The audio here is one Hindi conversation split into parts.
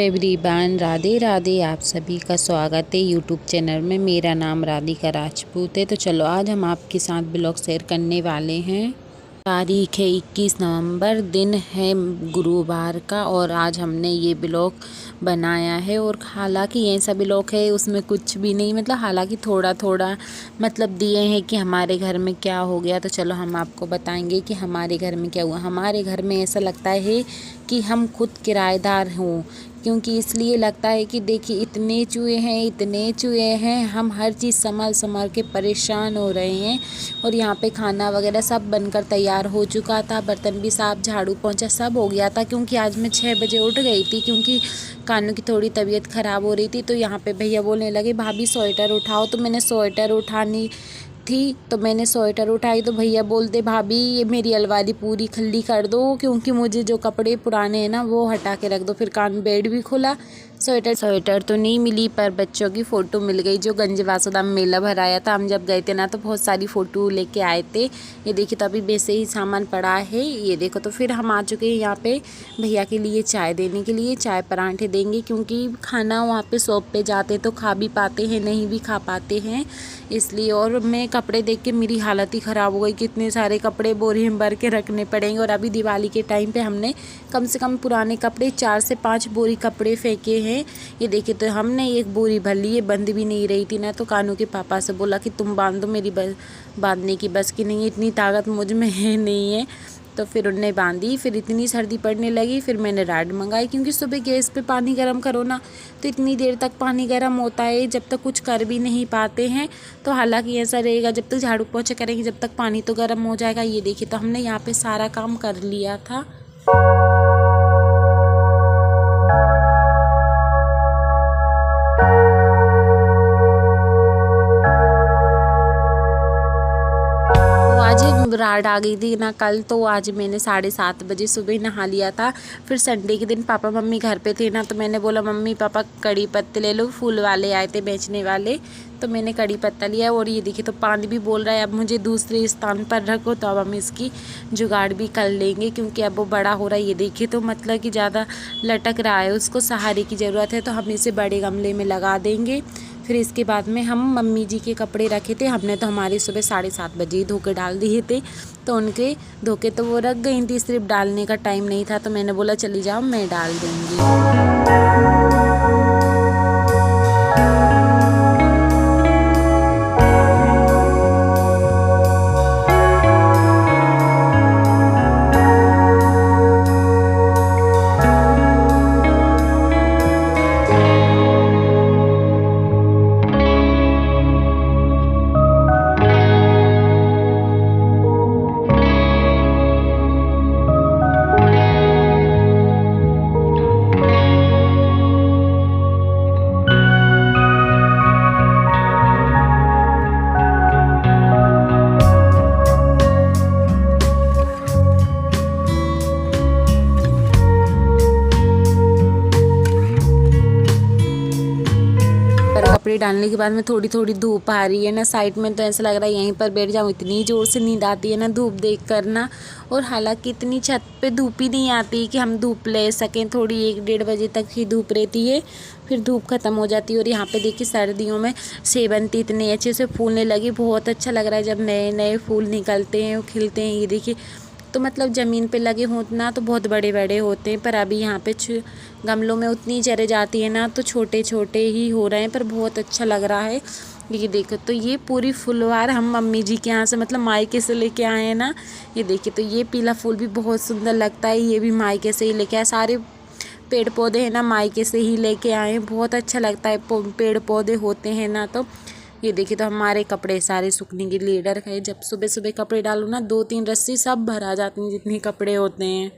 एवरीवन, राधे राधे। आप सभी का स्वागत है यूट्यूब चैनल में। मेरा नाम राधिका राजपूत है। तो चलो आज हम आपके साथ ब्लॉग शेयर करने वाले हैं। तारीख है 21 नवंबर, दिन है गुरुवार का और आज हमने ये ब्लॉग बनाया है। और हालांकि ये सब ब्लॉग है उसमें कुछ भी नहीं, मतलब हालांकि थोड़ा थोड़ा मतलब दिए हैं कि हमारे घर में क्या हो गया। तो चलो हम आपको बताएंगे कि हमारे घर में क्या हुआ। हमारे घर में ऐसा लगता है कि हम खुद किराएदार हों, क्योंकि इसलिए लगता है कि देखिए इतने चूहे हैं, हम हर चीज़ संभाल के परेशान हो रहे हैं। और यहाँ पे खाना वगैरह सब बनकर तैयार हो चुका था, बर्तन भी साफ, झाड़ू पोंछा सब हो गया था। क्योंकि आज मैं 6 बजे उठ गई थी, क्योंकि कानू की थोड़ी तबीयत ख़राब हो रही थी। तो यहाँ पे भैया बोलने लगे भाभी स्वेटर उठाओ, तो मैंने स्वेटर उठानी थी तो मैंने स्वेटर उठाई। तो भैया बोलते भाभी ये मेरी अलमारी पूरी खाली कर दो, क्योंकि मुझे जो कपड़े पुराने हैं ना वो हटा के रख दो। फिर कान बेड भी खुला, स्वेटर तो नहीं मिली पर बच्चों की फ़ोटो मिल गई जो गंज वासुदेव में मेला भराया था। हम जब गए थे ना तो बहुत सारी फ़ोटो लेके आए थे। ये देखिए तो अभी वैसे ही सामान पड़ा है, ये देखो। तो फिर हम आ चुके हैं यहाँ पे भैया के लिए चाय देने के लिए। चाय परांठे देंगे, क्योंकि खाना वहाँ पे शॉप पे जाते तो खा भी पाते हैं, नहीं भी खा पाते हैं इसलिए। और मैं कपड़े देख के मेरी हालत ही ख़राब हो गई, कितने सारे कपड़े बोरी में भर के रखने पड़ेंगे। और अभी दिवाली के टाइम पे हमने कम से कम पुराने कपड़े 4 से 5 बोरी कपड़े फेंके हैं। ये देखिए तो हमने एक बोरी भर ली, ये बंद भी नहीं रही थी ना। तो कानू के पापा से बोला कि तुम बांध दो, मेरी बांधने की बस की नहीं है, इतनी ताकत मुझ में है नहीं है। तो फिर उनने बांधी। फिर इतनी सर्दी पड़ने लगी, फिर मैंने राड मंगाई, क्योंकि सुबह गैस पे पानी गर्म करो ना तो इतनी देर तक पानी गर्म होता है जब तक कुछ कर भी नहीं पाते हैं। तो हालांकि ऐसा रहेगा जब तक झाड़ू पोंछा करेंगे जब तक पानी तो गर्म हो जाएगा। ये देखिए तो हमने यहाँ पे सारा काम कर लिया था। आज रात आ गई थी ना कल, तो आज मैंने 7:30 बजे सुबह नहा लिया था। फिर संडे के दिन पापा मम्मी घर पे थे ना, तो मैंने बोला मम्मी पापा कड़ी पत्ते ले लो, फूल वाले आए थे बेचने वाले। तो मैंने कड़ी पत्ता लिया। और ये देखिए तो पानी भी बोल रहा है अब मुझे दूसरे स्थान पर रखो, तो अब हम इसकी जुगाड़ भी कर लेंगे, क्योंकि अब वो बड़ा हो रहा है। ये देखिए तो मतलब कि ज़्यादा लटक रहा है, उसको सहारे की ज़रूरत है। तो हम इसे बड़े गमले में लगा देंगे। फिर इसके बाद में हम मम्मी जी के कपड़े रखे थे, हमने तो हमारे सुबह 7:30 बजे ही धो के डाल दिए थे। तो उनके धो के तो वो रख गई थी, सिर्फ डालने का टाइम नहीं था। तो मैंने बोला चली जाओ मैं डाल दूँगी। कपड़े डालने के बाद में थोड़ी थोड़ी धूप आ रही है ना साइड में, तो ऐसा लग रहा है यहीं पर बैठ जाऊँ। इतनी ज़ोर से नींद आती है ना धूप देख कर ना। और हालांकि इतनी छत पे धूप ही नहीं आती कि हम धूप ले सकें, थोड़ी 1-1:30 बजे तक ही धूप रहती है, फिर धूप ख़त्म हो जाती है। और यहाँ पे देखिए सर्दियों में सेवंती इतने अच्छे से फूलने लगी, बहुत अच्छा लग रहा है जब नए नए फूल निकलते हैं, खिलते हैं। ये देखिए तो मतलब ज़मीन पे लगे हों ना तो बहुत बड़े बड़े होते हैं, पर अभी यहाँ पे गमलों में उतनी चरे जाती है ना तो छोटे छोटे ही हो रहे हैं, पर बहुत अच्छा लग रहा है। ये देखो तो ये पूरी फुलवार हम मम्मी जी के यहाँ से मतलब मायके से लेके आए हैं ना। ये देखिए तो ये पीला फूल भी बहुत सुंदर लगता है, ये भी मायके से ही लेके आए। सारे पेड़ पौधे हैं ना मायके से ही लेके आए हैं, बहुत अच्छा लगता है पेड़ पौधे होते हैं ना। तो ये देखिए तो हमारे कपड़े सारे सूखने के लिए डर गए। जब सुबह सुबह कपड़े डालो ना 2-3 रस्सी सब भर आ जाती हैं जितने कपड़े होते हैं।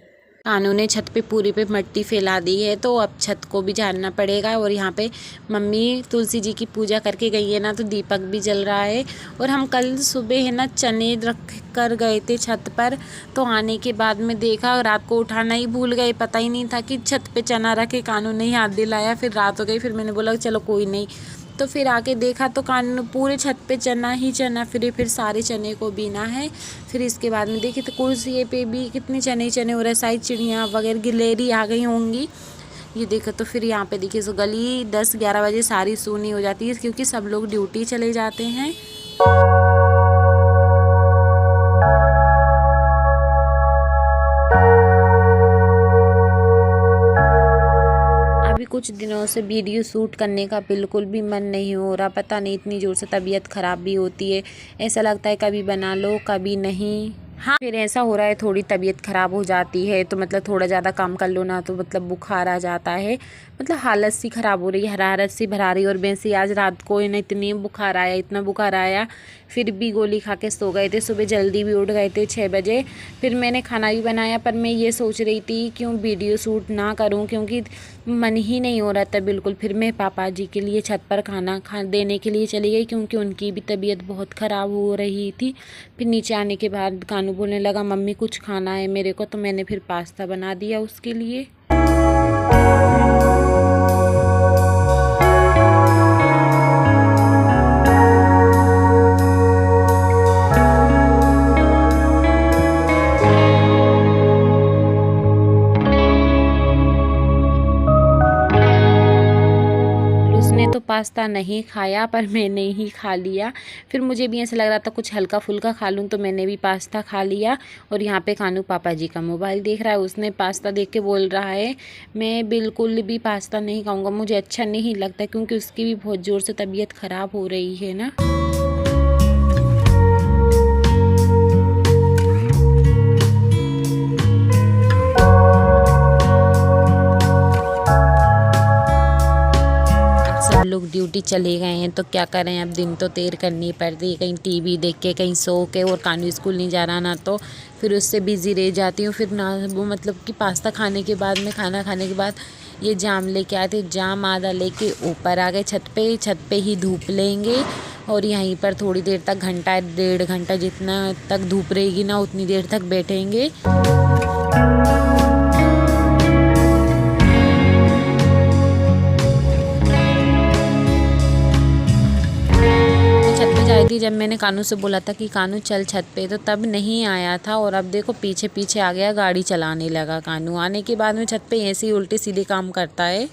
कानू ने छत पे पूरी पे मिट्टी फैला दी है, तो अब छत को भी झाड़ना पड़ेगा। और यहाँ पे मम्मी तुलसी जी की पूजा करके गई है ना, तो दीपक भी जल रहा है। और हम कल सुबह है ना चने रख कर गए थे छत पर, तो आने के बाद में देखा रात को उठाना ही भूल गए, पता ही नहीं था कि छत पे चना रखे। कानू ने ही हाथ दिलाया, फिर रात हो गई। फिर मैंने बोला चलो कोई नहीं, तो फिर आके देखा तो कान पूरे छत पे चना ही चना फिर सारे चने को बीना है। फिर इसके बाद में देखिए तो कुर्सी पे भी कितने चने चने हो रहे हैं, सारी चिड़ियाँ वगैरह गिलहरी आ गई होंगी। ये देखो तो फिर यहाँ पे देखिए सो गली 10-11 बजे सारी सूनी हो जाती है क्योंकि सब लोग ड्यूटी चले जाते हैं। अभी कुछ दिनों से वीडियो शूट करने का बिल्कुल भी मन नहीं हो रहा, पता नहीं इतनी ज़ोर से तबीयत ख़राब भी होती है। ऐसा लगता है कभी बना लो कभी नहीं। हाँ फिर ऐसा हो रहा है थोड़ी तबीयत ख़राब हो जाती है तो मतलब थोड़ा ज़्यादा काम कर लो ना तो मतलब बुखार आ जाता है, मतलब हालत सी ख़राब हो रही है, हरारत सी भरा रही। और वैसे आज रात को इन्हें इतनी बुखार आया, इतना बुखार आया, फिर भी गोली खा के सो गए थे। सुबह जल्दी भी उठ गए थे 6 बजे। फिर मैंने खाना भी बनाया, पर मैं ये सोच रही थी क्यों वीडियो शूट ना करूं क्योंकि मन ही नहीं हो रहा था बिल्कुल। फिर मैं पापा जी के लिए छत पर खाना देने के लिए चली गई क्योंकि उनकी भी तबीयत बहुत ख़राब हो रही थी। फिर नीचे आने के बाद कानू बोलने लगा मम्मी कुछ खाना है मेरे को, तो मैंने फिर पास्ता बना दिया उसके लिए। उसने तो पास्ता नहीं खाया पर मैंने ही खा लिया। फिर मुझे भी ऐसा लग रहा था कुछ हल्का फुल्का खा लूँ तो मैंने भी पास्ता खा लिया। और यहाँ पे कानू पापा जी का मोबाइल देख रहा है, उसने पास्ता देख के बोल रहा है मैं बिल्कुल भी पास्ता नहीं खाऊंगा, मुझे अच्छा नहीं लगता क्योंकि उसकी भी बहुत ज़ोर से तबीयत ख़राब हो रही है ना। सब लोग ड्यूटी चले गए हैं तो क्या करें, अब दिन तो देर करनी पड़ती है, कहीं टीवी देख के कहीं सो के। और कानू स्कूल नहीं जा रहा ना तो फिर उससे बिज़ी रह जाती हूँ। फिर ना वो मतलब कि पास्ता खाने के बाद में खाना खाने के बाद ये जाम लेके आए थे, जाम आधा लेके ऊपर आ गए छत पे ही धूप लेंगे और यहीं पर थोड़ी देर तक घंटा 1.5 घंटा जितना तक धूप रहेगी ना उतनी देर तक बैठेंगे। आई थी जब मैंने कानू से बोला था कि कानू चल छत पे, तो तब नहीं आया था और अब देखो पीछे पीछे आ गया, गाड़ी चलाने लगा। कानू आने के बाद में छत पे ऐसे ही उल्टे सीधे काम करता है।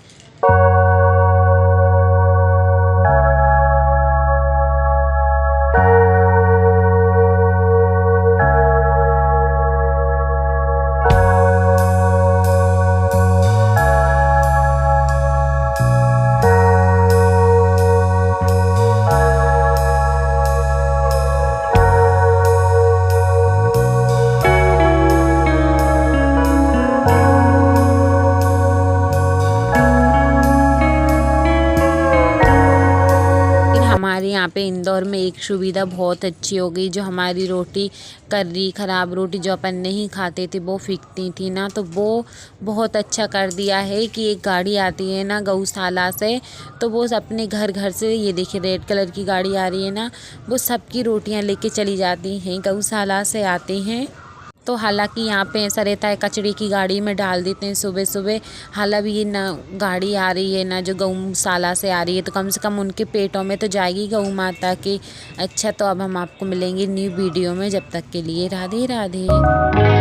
हमारे यहाँ पे इंदौर में एक सुविधा बहुत अच्छी हो गई, जो हमारी रोटी कर्री ख़राब रोटी जो अपन नहीं खाते थे वो फेंकती थी ना, तो वो बहुत अच्छा कर दिया है कि एक गाड़ी आती है ना गौशाला से, तो वो अपने घर घर से, ये देखिए रेड कलर की गाड़ी आ रही है ना, वो सबकी रोटियाँ लेके चली जाती हैं, गौशाला से आते हैं। तो हालांकि यहाँ पे ऐसा रहता है कचरे की गाड़ी में डाल देते हैं सुबह सुबह। हालांकि ये ना गाड़ी आ रही है ना जो गौशाला से आ रही है, तो कम से कम उनके पेटों में तो जाएगी गौ माता की। अच्छा तो अब हम आपको मिलेंगे न्यू वीडियो में, जब तक के लिए राधे राधे।